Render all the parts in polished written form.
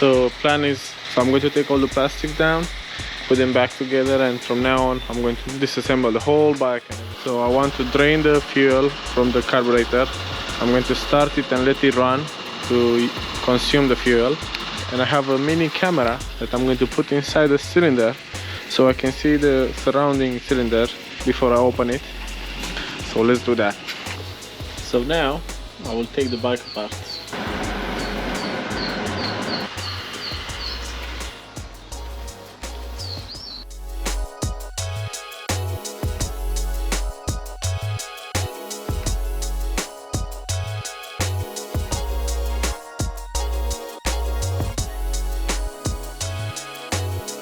So plan is, so I'm going to take all the plastic down, put them back together, and from now on I'm going to disassemble the whole bike. So I want to drain the fuel from the carburetor. I'm going to start it and let it run to consume the fuel. And I have a mini camera that I'm going to put inside the cylinder so I can see the surrounding cylinder before I open it. So let's do that. So now I will take the bike apart.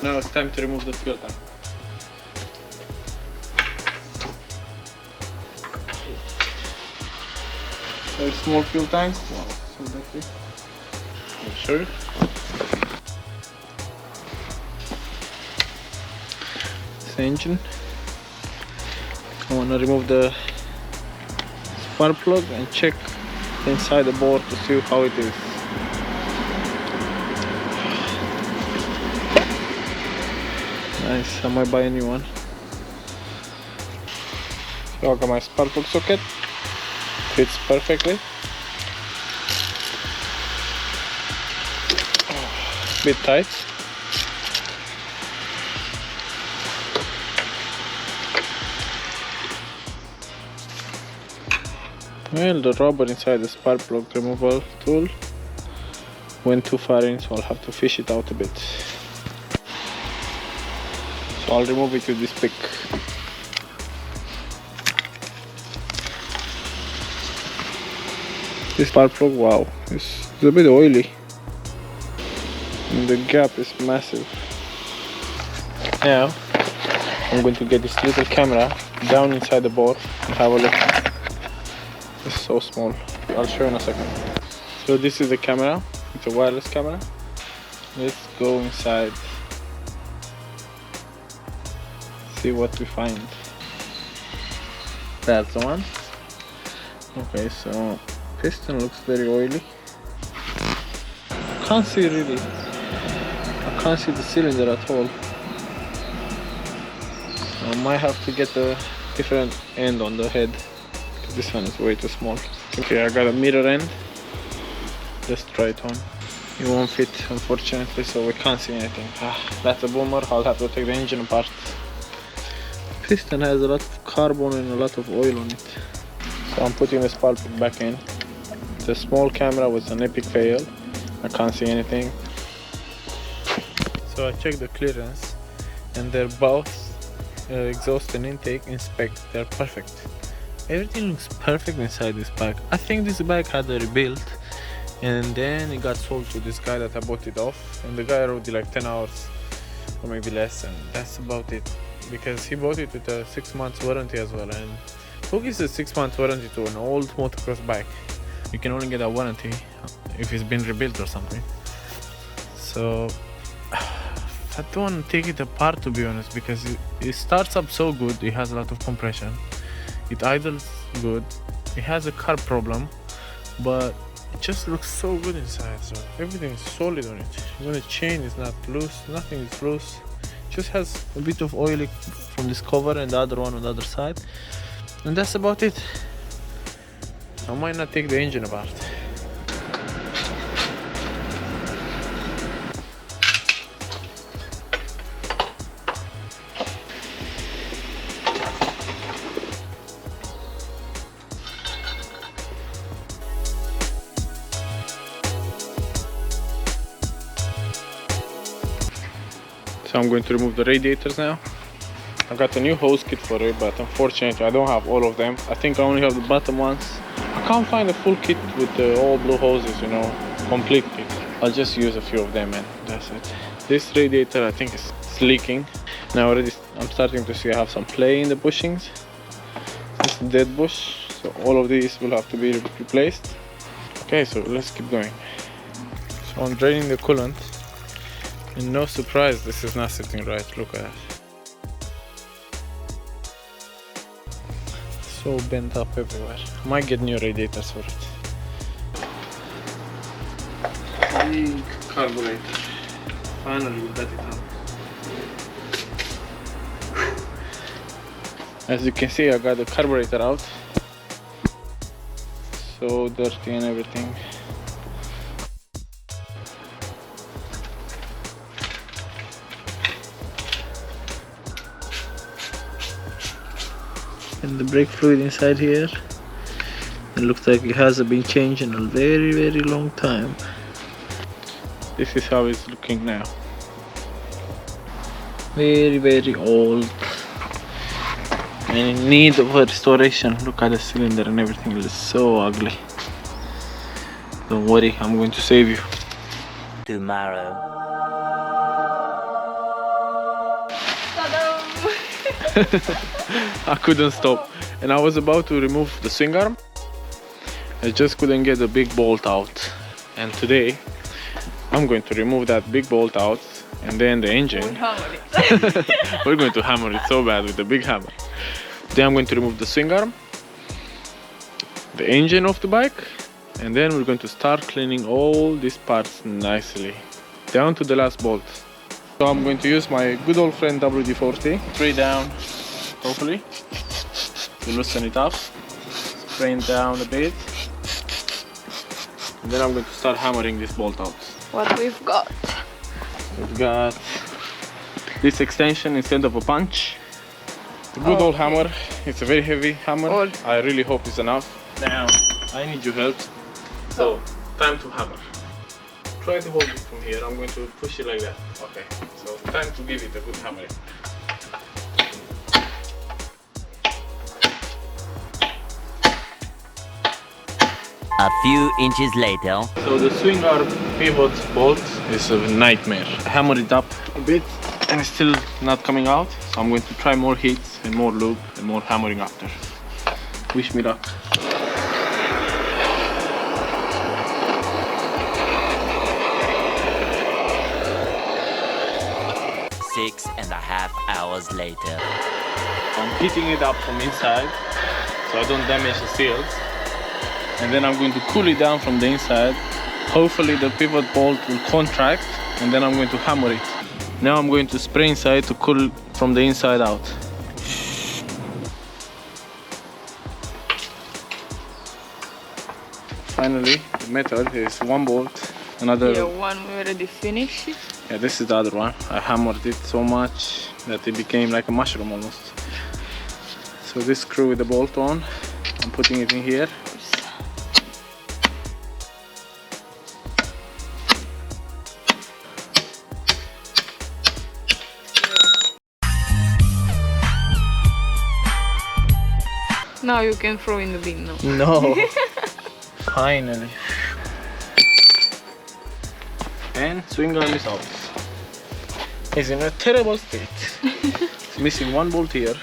Now it's time to remove the fuel tank. Very small fuel tank. Wow, so dirty. I'll show you. It's the engine. I want to remove the spark plug and check inside the board to see how it is. Nice, I might buy a new one. So I got my spark plug socket. Fits perfectly. Bit tight. Well, the rubber inside the spark plug removal tool went too far in, so I'll have to fish it out a bit. So I'll remove it with this pick. This spark plug, wow, it's a bit oily. And the gap is massive. Now, I'm going to get this little camera down inside the board and have a look. It's so small. I'll show you in a second. So this is the camera. It's a wireless camera. Let's go inside. See what we find. That's the one. Okay, so piston looks very oily. I can't see really. I can't see the cylinder at all. So I might have to get a different end on the head. This one is way too small. Okay, I got a mirror end. Let's try it on. It won't fit, unfortunately, so we can't see anything. That's a boomer. I'll have to take the engine apart. Piston has a lot of carbon and a lot of oil on it. So I'm putting the spark plug back in. It's a small camera with an epic fail. I can't see anything. So I checked the clearance and they're both exhaust and intake inspect. They're perfect. Everything looks perfect inside this bike. I think this bike had a rebuild and then it got sold to this guy that I bought it off, and the guy rode it like 10 hours or maybe less, and that's about it. Because he bought it with a 6 months warranty as well, and who gives a 6 month warranty to an old motocross bike? You can only get a warranty if it's been rebuilt or something. So I don't want to take it apart, to be honest, because it starts up so good. It has a lot of compression, it idles good, it has a carb problem, but it just looks so good inside. So everything is solid on it. Even the chain is not loose, nothing is loose. Just has a bit of oil from this cover and the other one on the other side, and that's about it. I might not take the engine apart. So I'm going to remove the radiators now. I got a new hose kit for it, but unfortunately I don't have all of them. I think I only have the bottom ones. I can't find a full kit with all blue hoses, you know, complete kit. I'll just use a few of them and that's it. This radiator I think is leaking. Now already I'm starting to see I have some play in the bushings. It's a dead bush, so all of these will have to be replaced. Okay, so let's keep going. So I'm draining the coolant. And no surprise, this is not sitting right. Look at that. So bent up everywhere. I might get new radiators for it. Big. carburetor. Finally we got it out. As you can see, I got the carburetor out. So dirty and everything. And the brake fluid inside here, it looks like it hasn't been changed in a very long time. This is how it's looking now. Very old and in need of a restoration. Look at the cylinder and everything, it is so ugly. Don't worry, I'm going to save you. Tomorrow. I couldn't stop, and I was about to remove the swing arm. I just couldn't get the big bolt out, and today I'm going to remove that big bolt out, and then the engine. We're going to hammer it so bad with the big hammer. Then I'm going to remove the swing arm, the engine of the bike, and then we're going to start cleaning all these parts nicely down to the last bolt. So I'm going to use my good old friend WD-40, spray down hopefully to loosen it up, spray it down a bit, and then I'm going to start hammering this bolt out. What we've got this extension instead of a punch. The good old hammer. It's a very heavy hammer. I really hope it's enough. Now I need your help. So time to hammer. Try to hold it from here. I'm going to push it like that. Okay. So time to give it a good hammering. A few inches later. So the swing arm pivot bolt is a nightmare. I hammered it up a bit and it's still not coming out. So I'm going to try more heats and more lube and more hammering after. Wish me luck. 6.5 hours later. I'm heating it up from inside so I don't damage the seals, and then I'm going to cool it down from the inside. Hopefully the pivot bolt will contract, and then I'm going to hammer it. Now I'm going to spray inside to cool from the inside out. Finally, the method is one bolt, another. Yeah, one we already finished. Yeah, this is the other one. I hammered it so much that it became like a mushroom almost. So this screw with the bolt on, I'm putting it in here. Now you can throw in the bin now. No. Finally. And swing arm is out. It's in a terrible state. It's missing one bolt here.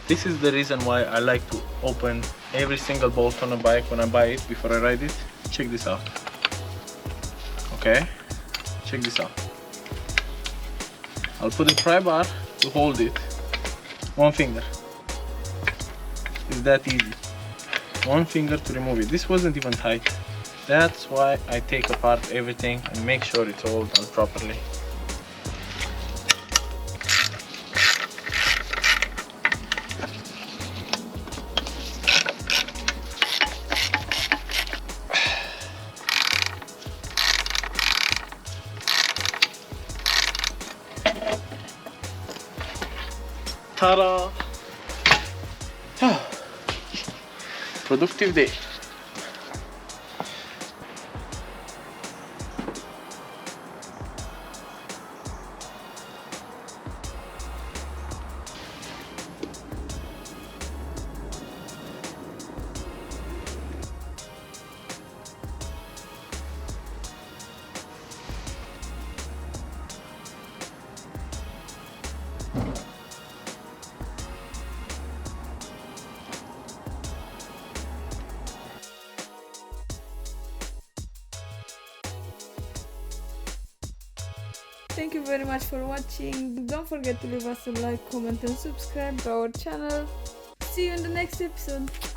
This is the reason why I like to open every single bolt on a bike when I buy it before I ride it. Check this out. Okay? Check this out. I'll put a pry bar to hold it. One finger. It's that easy. One finger to remove it. This wasn't even tight. That's why I take apart everything and make sure it's all done properly. Ta-da! Productive day. Thank you very much for watching. Don't forget to leave us a like, comment and subscribe to our channel. See you in the next episode.